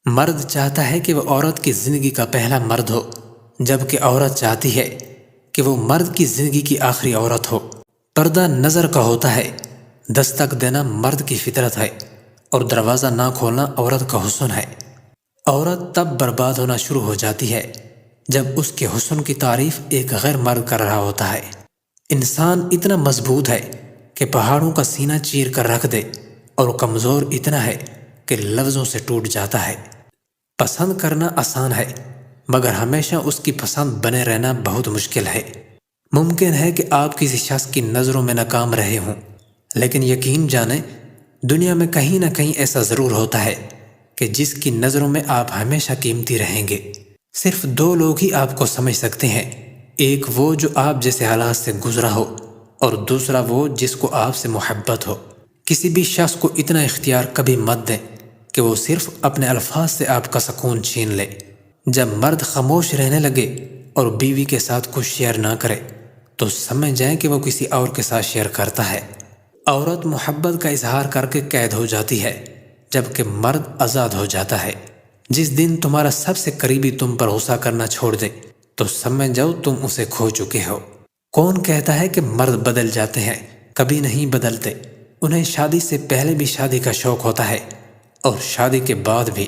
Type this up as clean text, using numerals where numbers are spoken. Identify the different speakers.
Speaker 1: مرد چاہتا ہے کہ وہ عورت کی زندگی کا پہلا مرد ہو، جبکہ عورت چاہتی ہے کہ وہ مرد کی زندگی کی آخری عورت ہو۔ پردہ نظر کا ہوتا ہے، دستک دینا مرد کی فطرت ہے، اور دروازہ نہ کھولنا عورت کا حسن ہے۔ عورت تب برباد ہونا شروع ہو جاتی ہے جب اس کے حسن کی تعریف ایک غیر مرد کر رہا ہوتا ہے۔ انسان اتنا مضبوط ہے کہ پہاڑوں کا سینہ چیر کر رکھ دے، اور کمزور اتنا ہے کہ لفظوں سے ٹوٹ جاتا ہے۔ پسند کرنا آسان ہے، مگر ہمیشہ اس کی پسند بنے رہنا بہت مشکل ہے۔ ممکن ہے کہ آپ کسی شخص کی نظروں میں ناکام رہے ہوں، لیکن یقین جانیں دنیا میں کہیں نہ کہیں ایسا ضرور ہوتا ہے کہ جس کی نظروں میں آپ ہمیشہ قیمتی رہیں گے۔ صرف دو لوگ ہی آپ کو سمجھ سکتے ہیں، ایک وہ جو آپ جیسے حالات سے گزرا ہو، اور دوسرا وہ جس کو آپ سے محبت ہو۔ کسی بھی شخص کو اتنا اختیار کبھی مت دیں کہ وہ صرف اپنے الفاظ سے آپ کا سکون چھین لے۔ جب مرد خاموش رہنے لگے اور بیوی کے ساتھ کچھ شیئر نہ کرے تو سمجھ جائیں کہ وہ کسی اور کے ساتھ شیئر کرتا ہے۔ عورت محبت کا اظہار کر کے قید ہو جاتی ہے، جبکہ مرد آزاد ہو جاتا ہے۔ جس دن تمہارا سب سے قریبی تم پر غصہ کرنا چھوڑ دے تو سمجھ جاؤ تم اسے کھو چکے ہو۔ کون کہتا ہے کہ مرد بدل جاتے ہیں؟ کبھی نہیں بدلتے۔ انہیں شادی سے پہلے بھی شادی کا شوق ہوتا ہے، اور شادی کے بعد بھی۔